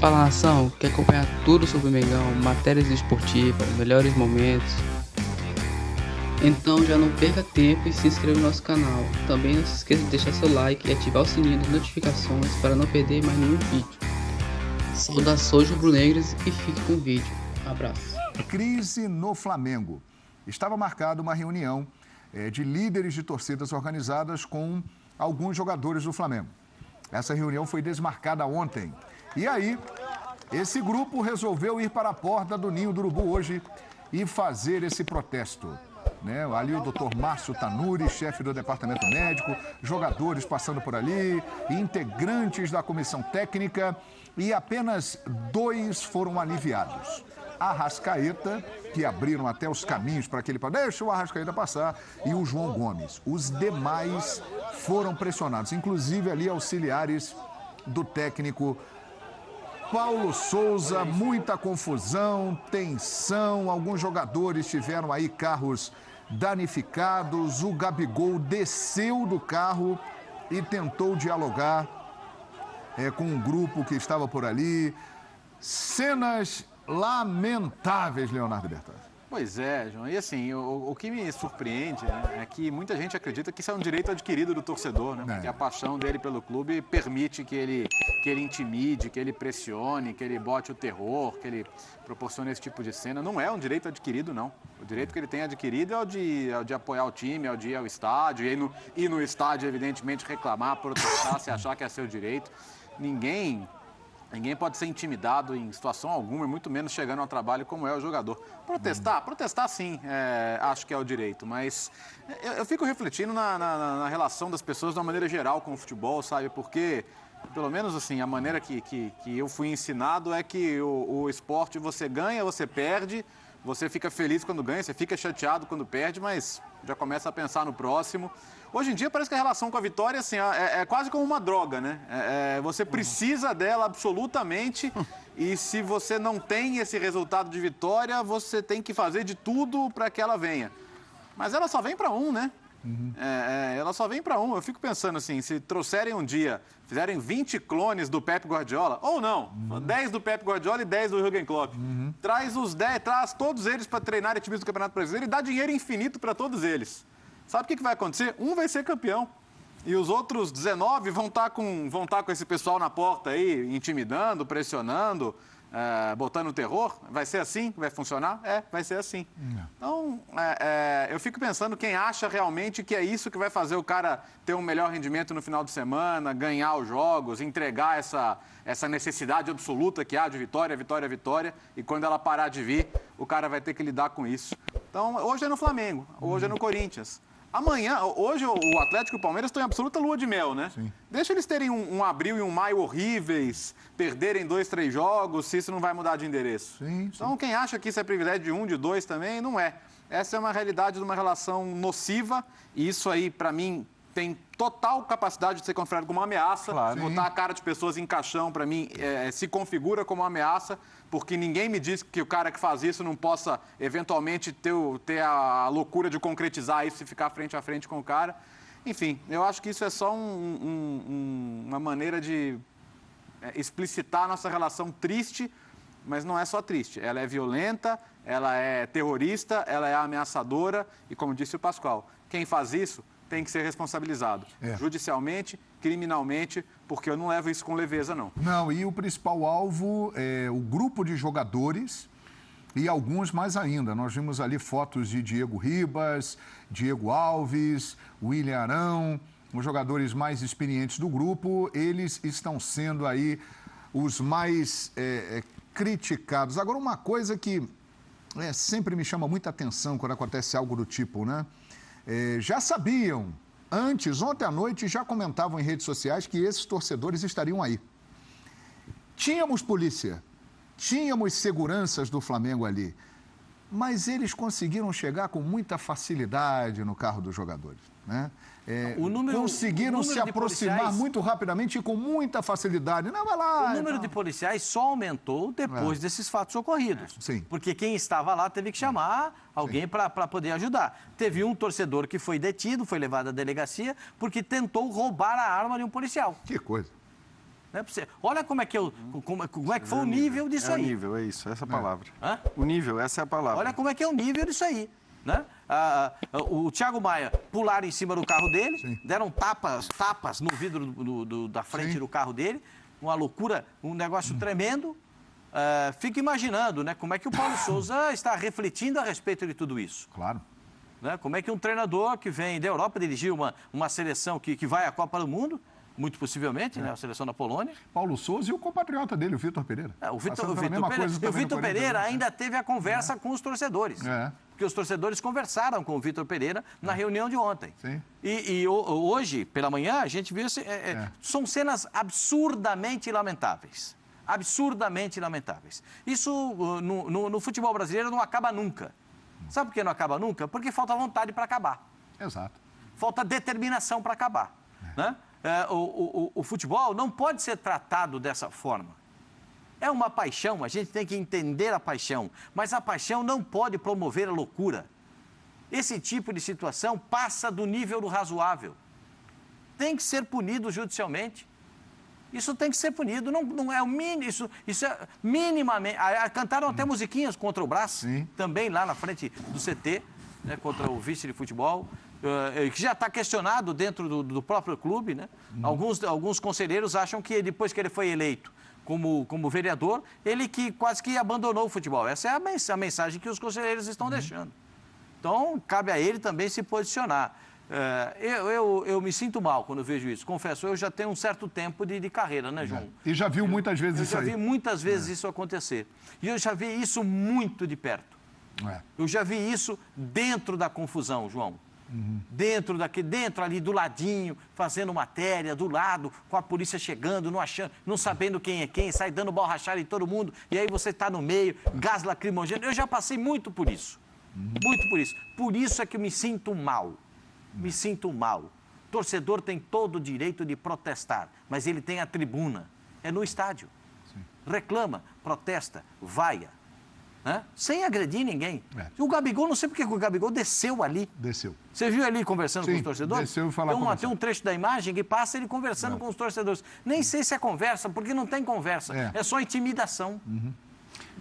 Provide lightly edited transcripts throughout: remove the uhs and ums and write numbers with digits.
Fala nação, quer acompanhar tudo sobre o Mengão, matérias esportivas, melhores momentos? Então já não perca tempo e se inscreva no nosso canal. Também não se esqueça de deixar seu like e ativar o sininho das notificações para não perder mais nenhum vídeo. Saudações rubro-negras e fique com o vídeo. Abraço. Crise no Flamengo. Estava marcada uma reunião de líderes de torcidas organizadas com alguns jogadores do Flamengo. Essa reunião foi desmarcada ontem. E aí, esse grupo resolveu ir para a porta do Ninho do Urubu hoje e fazer esse protesto. Ali o doutor Márcio Tanuri, chefe do departamento médico, jogadores passando por ali, integrantes da comissão técnica, e apenas 2 foram aliviados. Arrascaeta, que abriram até os caminhos para aquele... Deixa o Arrascaeta passar, e o João Gomes. Os demais foram pressionados, inclusive ali auxiliares do técnico Paulo Souza. Muita confusão, tensão, alguns jogadores tiveram aí carros danificados. O Gabigol desceu do carro e tentou dialogar com um grupo que estava por ali. Cenas lamentáveis, Leonardo Bertazzi. Pois é, João. E assim, o que me surpreende, né, é que muita gente acredita que isso é um direito adquirido do torcedor, né? Que a paixão dele pelo clube permite que ele intimide, que ele pressione, que ele bote o terror, que ele proporcione esse tipo de cena. Não é um direito adquirido, não. O direito que ele tem adquirido é o de apoiar o time, é o de ir ao estádio, ir no estádio, evidentemente, reclamar, protestar, se achar que é seu direito. Ninguém pode ser intimidado em situação alguma, e muito menos chegando ao trabalho como é o jogador. Protestar sim, acho que é o direito, mas eu fico refletindo na relação das pessoas de uma maneira geral com o futebol, sabe? Porque, pelo menos assim, a maneira que eu fui ensinado é que o esporte você ganha, você perde, você fica feliz quando ganha, você fica chateado quando perde, mas já começa a pensar no próximo. Hoje em dia parece que a relação com a vitória assim, é quase como uma droga, né? Você precisa dela absolutamente, e se você não tem esse resultado de vitória, você tem que fazer de tudo para que ela venha. Mas ela só vem para um, né? Ela só vem para um. Eu fico pensando assim, se trouxerem um dia, fizerem 20 clones do Pep Guardiola, ou não, 10 do Pep Guardiola e 10 do Jürgen Klopp. Traz todos eles para treinar times do Campeonato Brasileiro e dá dinheiro infinito para todos eles. Sabe o que vai acontecer? Um vai ser campeão. E os outros 19 vão estar com esse pessoal na porta aí, intimidando, pressionando, botando terror. Vai ser assim? Vai funcionar? Vai ser assim. Então, eu fico pensando quem acha realmente que é isso que vai fazer o cara ter um melhor rendimento no final de semana, ganhar os jogos, entregar essa necessidade absoluta que há de vitória, vitória, vitória. E quando ela parar de vir, o cara vai ter que lidar com isso. Então, hoje é no Flamengo, hoje é no Corinthians. Hoje o Atlético e o Palmeiras estão em absoluta lua de mel, né? Sim. Deixa eles terem um abril e um maio horríveis, perderem 2, 3 jogos, se isso não vai mudar de endereço. Sim. Então, quem acha que isso é privilégio de um, de 2 também, não é. Essa é uma realidade de uma relação nociva, e isso aí, para mim, tem total capacidade de ser configurado como uma ameaça. Claro. Botar a cara de pessoas em caixão, para mim, se configura como uma ameaça, porque ninguém me diz que o cara que faz isso não possa, eventualmente, ter a loucura de concretizar isso e ficar frente a frente com o cara. Enfim, eu acho que isso é só uma maneira de explicitar a nossa relação triste, mas não é só triste. Ela é violenta, ela é terrorista, ela é ameaçadora e, como disse o Pascoal, quem faz isso tem que ser responsabilizado, judicialmente, criminalmente, porque eu não levo isso com leveza, não. Não, e o principal alvo é o grupo de jogadores e alguns mais ainda. Nós vimos ali fotos de Diego Ribas, Diego Alves, William Arão, os jogadores mais experientes do grupo. Eles estão sendo aí os mais criticados. Agora, uma coisa que sempre me chama muita atenção quando acontece algo do tipo, né? Já sabiam, ontem à noite, já comentavam em redes sociais que esses torcedores estariam aí. Tínhamos polícia, tínhamos seguranças do Flamengo ali, mas eles conseguiram chegar com muita facilidade no carro dos jogadores, né? Conseguiram se aproximar muito rapidamente e com muita facilidade. Não, vai lá. O número de policiais só aumentou depois desses fatos ocorridos. Sim. Porque quem estava lá teve que chamar alguém para poder ajudar. Teve um torcedor que foi detido, foi levado à delegacia, porque tentou roubar a arma de um policial. Que coisa. Né? Olha como é que, como é que foi o nível disso aí. É o nível, é isso, essa é a palavra. Hã? O nível, essa é a palavra. Olha como é que é o nível disso aí. Né? O Thiago Maia pularam em cima do carro dele, deram tapas no vidro da frente do carro dele, uma loucura, um negócio tremendo. Fico imaginando, né, como é que o Paulo Sousa está refletindo a respeito de tudo isso. Claro. Né? Como é que um treinador que vem da Europa dirigir uma seleção que vai à Copa do Mundo, muito possivelmente, né, a seleção da Polônia. Paulo Sousa e o compatriota dele, o Vitor Pereira. O Vitor Pereira ainda teve a conversa com os torcedores. Porque os torcedores conversaram com o Vitor Pereira na reunião de ontem. Sim. E hoje, pela manhã, a gente viu... São cenas absurdamente lamentáveis. Absurdamente lamentáveis. Isso, no futebol brasileiro, não acaba nunca. Sabe por que não acaba nunca? Porque falta vontade para acabar. Exato. Falta determinação para acabar. Né? O futebol não pode ser tratado dessa forma. É uma paixão, a gente tem que entender a paixão, mas a paixão não pode promover a loucura. Esse tipo de situação passa do nível do razoável. Tem que ser punido judicialmente. Isso tem que ser punido, não é o mínimo, isso é minimamente... Cantaram até musiquinhas contra o Brás, também lá na frente do CT, né, contra o vice de futebol, que já está questionado dentro do próprio clube, né? Alguns conselheiros acham que depois que ele foi eleito como vereador, ele que quase que abandonou o futebol. Essa é a mensagem que os conselheiros estão deixando. Então, cabe a ele também se posicionar. Eu me sinto mal quando vejo isso. Confesso, eu já tenho um certo tempo de carreira, né, João? E já viu muitas vezes isso aí. Eu já vi muitas vezes isso acontecer. E eu já vi isso muito de perto. Eu já vi isso dentro da confusão, João. Dentro ali do ladinho, fazendo matéria, do lado, com a polícia chegando, não sabendo quem é quem, sai dando borrachada em todo mundo, e aí você está no meio, gás lacrimogêneo. Eu já passei muito por isso. Muito por isso. Por isso é que eu me sinto mal. Me sinto mal. O torcedor tem todo o direito de protestar, mas ele tem a tribuna. É no estádio. Reclama, protesta, vaia. Né? Sem agredir ninguém. O Gabigol, não sei porque o Gabigol desceu ali. Desceu. Você viu ali conversando com os torcedores? Desceu e falou. Tem um trecho da imagem que passa ele conversando com os torcedores. Nem sei se é conversa, porque não tem conversa. É só intimidação.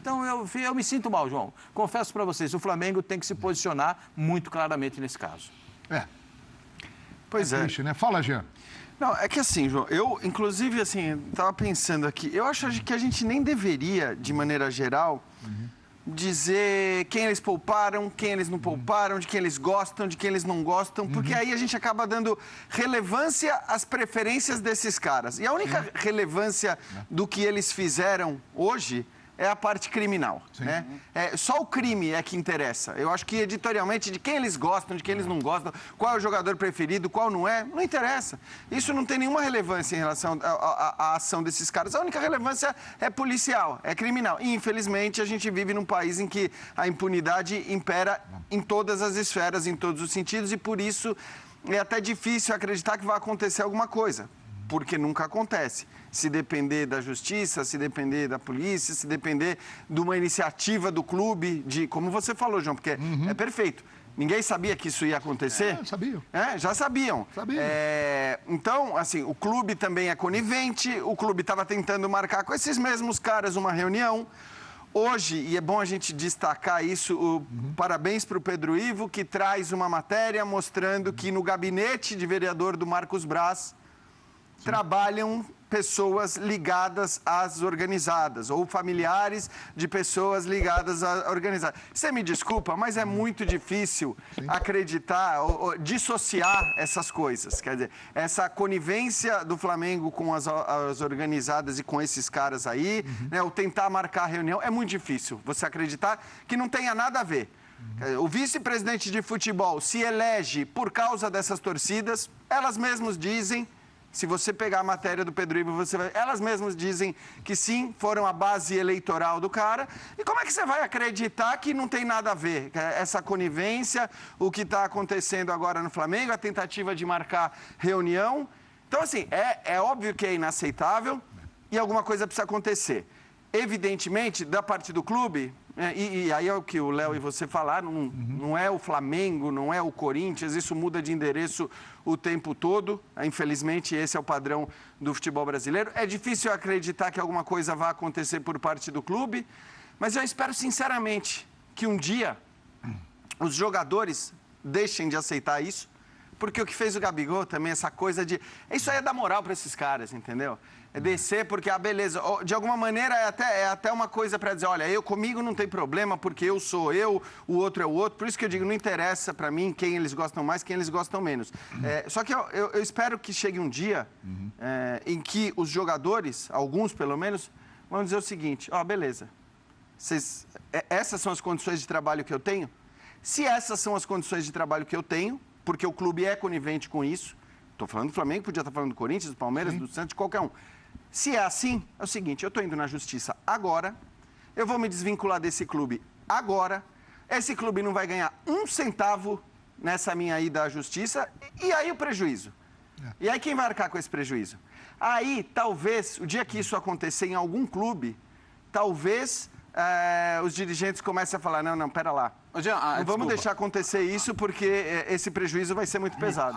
Então, eu me sinto mal, João. Confesso para vocês, o Flamengo tem que se posicionar muito claramente nesse caso. Pois é. Triste, né? Fala, Jean. Não, é que assim, João, eu, inclusive, assim, estava pensando aqui, eu acho que a gente nem deveria, de maneira geral, dizer quem eles pouparam, quem eles não pouparam, de quem eles gostam, de quem eles não gostam, porque aí a gente acaba dando relevância às preferências desses caras. E a única relevância do que eles fizeram hoje é a parte criminal, né? Só o crime é que interessa. Eu acho que editorialmente, de quem eles gostam, de quem eles não gostam, qual é o jogador preferido, qual não interessa. Isso não tem nenhuma relevância em relação à ação desses caras. A única relevância é policial, é criminal. E, infelizmente, a gente vive num país em que a impunidade impera em todas as esferas, em todos os sentidos, e por isso é até difícil acreditar que vai acontecer alguma coisa, porque nunca acontece. Se depender da justiça, se depender da polícia, se depender de uma iniciativa do clube, como você falou, João, porque é perfeito. Ninguém sabia que isso ia acontecer? Sabiam. Já sabiam. Então, assim, o clube também é conivente, o clube estava tentando marcar com esses mesmos caras uma reunião. Hoje, e é bom a gente destacar isso, parabéns para o Pedro Ivo, que traz uma matéria mostrando que no gabinete de vereador do Marcos Braz trabalham pessoas ligadas às organizadas, ou familiares de pessoas ligadas à organizada. Você me desculpa, mas é muito difícil acreditar, ou dissociar essas coisas. Quer dizer, essa conivência do Flamengo com as organizadas e com esses caras aí, né, ou tentar marcar a reunião, é muito difícil você acreditar que não tenha nada a ver. O vice-presidente de futebol se elege por causa dessas torcidas, elas mesmas dizem. Se você pegar a matéria do Pedro Ivo, elas mesmas dizem que sim, foram a base eleitoral do cara. E como é que você vai acreditar que não tem nada a ver? Essa conivência, o que está acontecendo agora no Flamengo, a tentativa de marcar reunião. Então, assim, é óbvio que é inaceitável e alguma coisa precisa acontecer. Evidentemente, da parte do clube, E aí é o que o Léo e você falaram, não é o Flamengo, não é o Corinthians, isso muda de endereço o tempo todo. Infelizmente, esse é o padrão do futebol brasileiro. É difícil acreditar que alguma coisa vá acontecer por parte do clube, mas eu espero sinceramente que um dia os jogadores deixem de aceitar isso, porque o que fez o Gabigol também, essa coisa de... Isso aí é dar moral para esses caras, entendeu? É descer porque, beleza, de alguma maneira é até uma coisa para dizer, olha, comigo não tem problema porque eu sou eu, o outro é o outro. Por isso que eu digo, não interessa para mim quem eles gostam mais, quem eles gostam menos. Só que eu espero que chegue um dia em que os jogadores, alguns pelo menos, vão dizer o seguinte, beleza, essas são as condições de trabalho que eu tenho? Se essas são as condições de trabalho que eu tenho, porque o clube é conivente com isso, estou falando do Flamengo, podia estar falando do Corinthians, do Palmeiras, do Santos, qualquer um. Se é assim, é o seguinte, eu estou indo na justiça agora, eu vou me desvincular desse clube agora, esse clube não vai ganhar um centavo nessa minha ida à justiça, e aí o prejuízo. E aí quem vai arcar com esse prejuízo? Aí, talvez, o dia que isso acontecer em algum clube, talvez os dirigentes comecem a falar, não, pera lá, não vamos deixar acontecer isso porque esse prejuízo vai ser muito pesado.